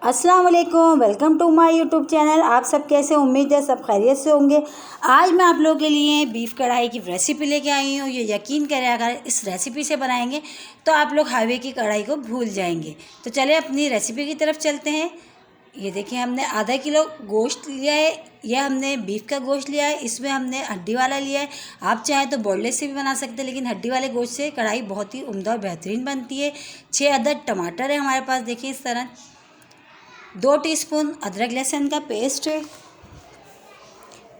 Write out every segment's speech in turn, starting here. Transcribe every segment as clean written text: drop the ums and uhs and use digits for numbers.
अस्सलाम वालेकुम, welcome to my YouTube channel. आप सब कैसे, उम्मीद है सब खैरियत से होंगे। आज मैं आप लोगों के लिए बीफ कढ़ाई की रेसिपी लेके आई हूँ। ये यकीन करें, अगर इस रेसिपी से बनाएंगे तो आप लोग हाईवे की कढ़ाई को भूल जाएंगे। तो चले अपनी रेसिपी की तरफ चलते हैं। ये देखिए, हमने आधा किलो गोश्त लिया है। यह हमने बीफ का गोश्त लिया है। इसमें हमने हड्डी वाला लिया है। आप चाहें तो बोनलेस से भी बना सकते हैं, लेकिन हड्डी वाले गोश्त से कढ़ाई बहुत ही उम्दा और बेहतरीन बनती है। 6 अदद टमाटर है हमारे पास, देखिए इस तरह। 2 टीस्पून अदरक लहसुन का पेस्ट है।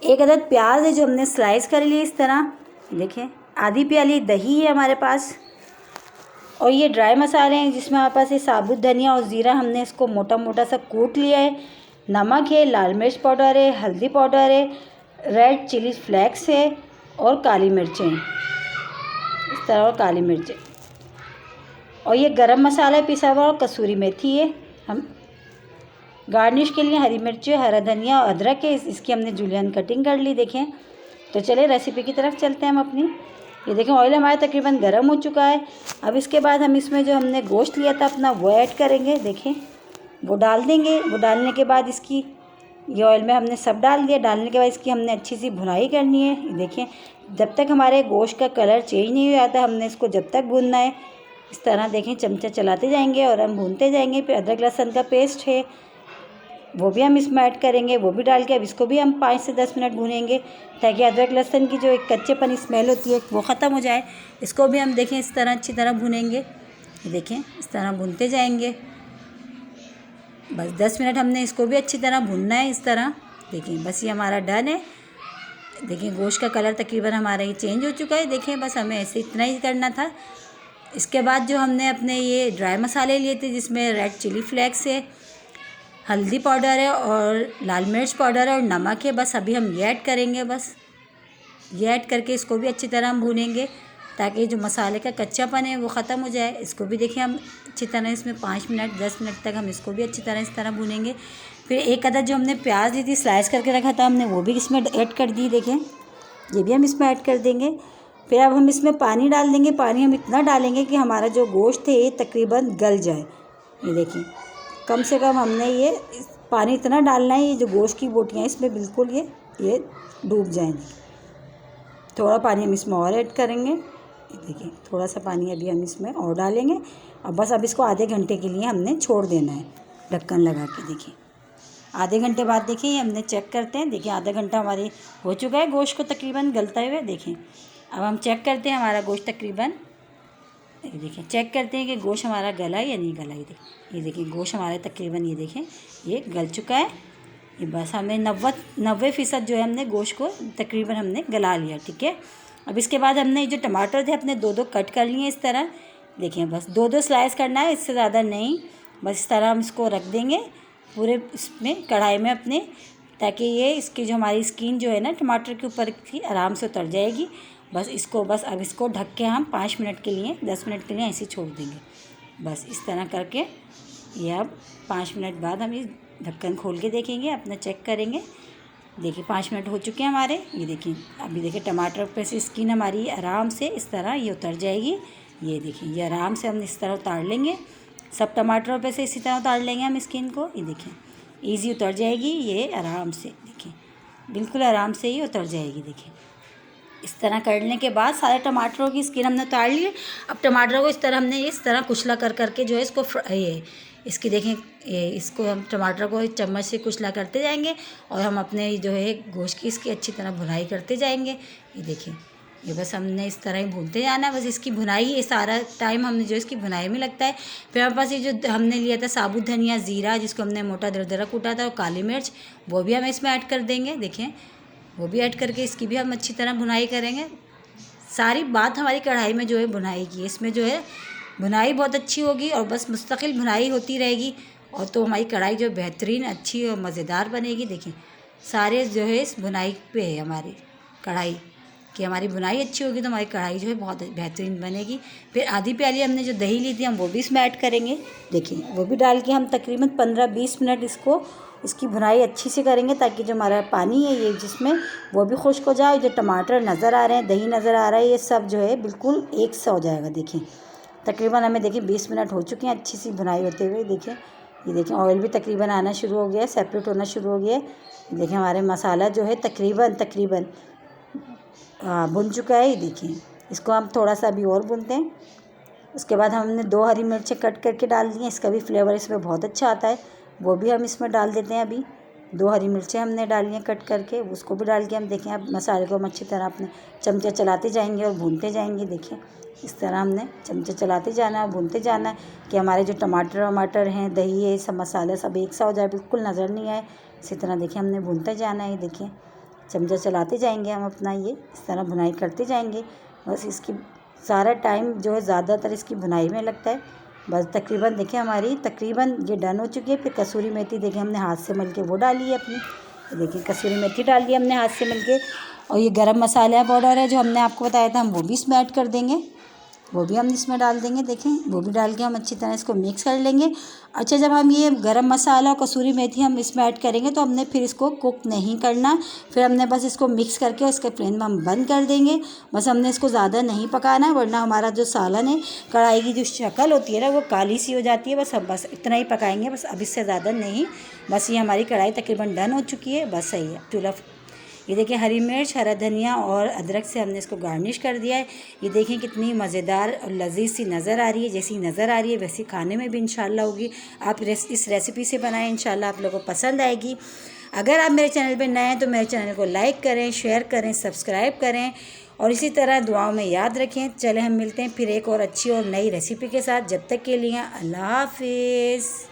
1 अदद प्याज है जो हमने स्लाइस कर ली इस तरह, देखिए। आधी प्याली दही है हमारे पास। और ये ड्राई मसाले हैं जिसमें हमारे पास ये साबुत धनिया और ज़ीरा, हमने इसको मोटा मोटा सा कूट लिया है। नमक है, लाल मिर्च पाउडर है, हल्दी पाउडर है, रेड चिली फ्लेक्स है और काली मिर्चें हैं इस तरह, और काली मिर्चें। और ये गरम मसाला पिसा हुआ और कसूरी मेथी है। हम गार्निश के लिए हरी मिर्च, हरा धनिया और अदरक है, इसकी हमने जूलियन कटिंग कर ली, देखें। तो चलिए रेसिपी की तरफ चलते हैं हम अपनी। ये देखें, ऑयल हमारा तकरीबन गर्म हो चुका है। अब इसके बाद हम इसमें जो हमने गोश्त लिया था अपना वो ऐड करेंगे, देखें। वो डाल देंगे। वो डालने के बाद इसकी, ये ऑयल में हमने सब डाल दिया। डालने के बाद इसकी हमने अच्छी सी भुनाई करनी है। देखें, जब तक हमारे गोश्त का कलर चेंज नहीं हो जाता, हमने इसको जब तक भूनना है इस तरह, देखें। चमचा चलाते जाएंगे और हम भूनते जाएंगे। फिर अदरक लहसुन का पेस्ट है, वो भी हम इसमें ऐड करेंगे। वो भी डाल के अब इसको भी हम 5 से 10 मिनट भूनेंगे, ताकि अदरक लहसुन की जो एक कच्चेपन स्मेल होती है वो ख़त्म हो जाए। इसको भी हम देखें इस तरह अच्छी तरह भूनेंगे, देखें इस तरह भूनते जाएंगे। बस 10 मिनट हमने इसको भी अच्छी तरह भूनना है इस तरह, देखें। बस ये हमारा डन है। देखें, गोश्त का कलर तकरीबन हमारा ये चेंज हो चुका है, देखें। बस हमें ऐसे इतना ही करना था। इसके बाद जो हमने अपने ये ड्राई मसाले लिए थे, जिसमें रेड चिली फ्लेक्स है, हल्दी पाउडर है और लाल मिर्च पाउडर है और नमक है, बस अभी हम ये ऐड करेंगे। बस ये ऐड करके इसको भी अच्छी तरह हम भूनेंगे, ताकि जो मसाले का कच्चापन है वो ख़त्म हो जाए। इसको भी देखिए हम अच्छी तरह इसमें 5 मिनट 10 मिनट तक हम इसको भी अच्छी तरह इस तरह भूनेंगे। फिर 1 अदद जो हमने प्याज ली थी स्लाइस करके रखा था, हमने वो भी इसमें ऐड कर दी, देखें। ये भी हम इसमें ऐड कर देंगे। फिर अब हम इसमें पानी डाल देंगे। पानी हम इतना डालेंगे कि हमारा जो गोश्त है ये तकरीबन गल जाए। ये देखिए, कम से कम हमने ये पानी इतना डालना है, ये जो गोश्त की बोटियाँ इसमें बिल्कुल ये डूब जाएंगी। थोड़ा पानी हम इसमें और ऐड करेंगे, देखिए। थोड़ा सा पानी अभी हम इसमें और डालेंगे। और बस अब इसको आधे घंटे के लिए हमने छोड़ देना है ढक्कन लगा के, देखिए। आधे घंटे बाद देखिए हमने चेक करते हैं, देखिए आधा घंटा हमारे हो चुका है गोश्त को तकरीबन गलते हुए, देखें। अब हम चेक करते हैं हमारा गोश्त तकरीबन, देखिए चेक करते हैं कि गोश्त हमारा गला है या नहीं गला है। ये देखिए गोश्त हमारा तकरीबन, ये देखें, ये गल चुका है। ये बस हमें 90% जो है हमने गोश्त को तकरीबन हमने गला लिया, ठीक है। अब इसके बाद हमने जो टमाटर थे अपने 2-2 कट कर लिए इस तरह, देखिए। बस 2-2 स्लाइस करना है, इससे ज़्यादा नहीं। बस इस तरह हम इसको रख देंगे पूरे इसमें कढ़ाई में अपने, ताकि ये इसकी जो हमारी स्किन जो है ना टमाटर के ऊपर की आराम से उतर जाएगी। बस इसको, बस अब इसको ढक के हम 5 मिनट के लिए 10 मिनट के लिए ऐसे छोड़ देंगे। बस इस तरह करके ये अब 5 मिनट बाद हम इस ढक्कन खोल के देखेंगे, अपना चेक करेंगे। देखिए 5 मिनट हो चुके हैं हमारे। ये देखिए, अभी देखिए टमाटर पे से स्किन हमारी आराम से इस तरह ये उतर जाएगी। ये देखिए, ये आराम से हम इस तरह उतार लेंगे, सब टमाटरों पे से इसी तरह उतार लेंगे हम स्किन को। ये देखिए ईज़ी उतर जाएगी ये आराम से, देखिए बिल्कुल आराम से ही उतर जाएगी, देखिए। इस तरह करने के बाद सारे टमाटरों की स्किन हमने उतार ली। अब टमाटरों को इस तरह हमने इस तरह कुचला कर करके जो है इसको ये इसकी देखें, ये इसको हम टमाटर को चम्मच से कुचला करते जाएंगे और हम अपने जो है गोश्त की इसकी अच्छी तरह भुनाई करते जाएंगे। ये देखिए, ये बस हमने इस तरह ही भूनते जाना है। बस इसकी भुनाई, ये सारा टाइम हमने जो इसकी भुनाई में लगता है। फिर हमारे पास ये जो हमने लिया था साबुत धनिया, ज़ीरा जिसको हमने मोटा दरदरा कूटा था, और काली मिर्च, वो भी हम इसमें ऐड कर देंगे, देखें। वो भी ऐड करके इसकी भी हम अच्छी तरह भुनाई करेंगे। सारी बात हमारी कढ़ाई में जो है भुनाई की, इसमें जो है भुनाई बहुत अच्छी होगी और बस मुस्तकिल भुनाई होती रहेगी, और तो हमारी कढ़ाई जो बेहतरीन अच्छी और मज़ेदार बनेगी। देखिए सारे जो है इस भुनाई पे है हमारी कढ़ाई कि हमारी भुनाई अच्छी होगी तो हमारी कढ़ाई जो है बहुत बेहतरीन बनेगी। फिर आधी प्याली हमने जो दही ली थी हम वो भी इसमें ऐड करेंगे, देखिए। वो भी डाल के हम तकरीबन 15-20 मिनट इसकी भुनाई अच्छी से करेंगे, ताकि जो हमारा पानी है ये जिसमें वो भी खुश्क हो जाए। जो टमाटर नज़र आ रहे हैं, दही नज़र आ रहा है, ये सब जो है बिल्कुल एक सा हो जाएगा, देखिए। तकरीबन हमें देखिए 20 मिनट हो चुके हैं अच्छी सी भुनाई होते हुए, देखिए। ये देखें ऑयल भी तकरीबन आना शुरू हो गया है, सेपरेट होना शुरू हो गया है। देखें हमारे मसाला जो है तकरीबन भुन चुका है। ये देखिए इसको हम थोड़ा सा अभी और भूनते हैं। उसके बाद हमने 2 हरी मिर्चें कट करके डाल दी हैं, इसका भी फ्लेवर इसमें बहुत अच्छा आता है, वो भी हम इसमें डाल देते हैं। अभी 2 हरी मिर्चें हमने डाली हैं कट करके, उसको भी डाल के हम देखें अब मसाले को हम अच्छी तरह अपने चमचे चलाते जाएंगे और भूनते जाएंगे। देखें इस तरह हमने चमचे चलाते जाना है, भूनते जाना है कि हमारे जो टमाटर वमाटर हैं, दही है, सब मसाले सब एक सा हो जाए, बिल्कुल नज़र नहीं आए। इसी तरह देखिए हमने भूनते जाना है। देखिए चमचा चलाते जाएंगे हम अपना, ये इस तरह भुनाई करते जाएंगे। बस इसकी सारा टाइम जो है ज़्यादातर इसकी भुनाई में लगता है। बस तकरीबन देखिए हमारी तकरीबन ये डन हो चुकी है। फिर कसूरी मेथी देखिए हमने हाथ से मल के वो डाली है अपनी। देखिए कसूरी मेथी डाल दी हमने हाथ से मल के। और ये गरम मसाला पाउडर है जो हमने आपको बताया था, हम वो भी इसमें ऐड कर देंगे, वो भी हम इसमें डाल देंगे। देखें वो भी डाल के हम अच्छी तरह इसको मिक्स कर लेंगे। अच्छा जब हम ये गरम मसाला और कसूरी मेथी हम इसमें ऐड करेंगे तो हमने फिर इसको कुक नहीं करना, फिर हमने बस इसको मिक्स करके उसके फ्लेम में हम बंद कर देंगे। बस हमने इसको ज़्यादा नहीं पकाना है, वरना हमारा जो सालन है, कढ़ाई की जो शक्ल होती है ना, वो काली सी हो जाती है। बस हम बस इतना ही पकाएंगे, बस अब इससे ज़्यादा नहीं। बस ये हमारी कढ़ाई तकरीबन डन हो चुकी है। बस सही है चूल्हा। ये देखिए हरी मिर्च, हरा धनिया और अदरक से हमने इसको गार्निश कर दिया है। ये देखें कितनी मज़ेदार और लजीज सी नज़र आ रही है। जैसी नज़र आ रही है वैसी खाने में भी इंशाल्लाह होगी। आप इस रेसिपी से बनाएं, इंशाल्लाह आप लोगों को पसंद आएगी। अगर आप मेरे चैनल पर नए हैं तो मेरे चैनल को लाइक करें, शेयर करें, सब्सक्राइब करें और इसी तरह दुआओं में याद रखें। चले हम मिलते हैं फिर एक और अच्छी और नई रेसिपी के साथ। जब तक के लिए अल्लाह हाफिज़।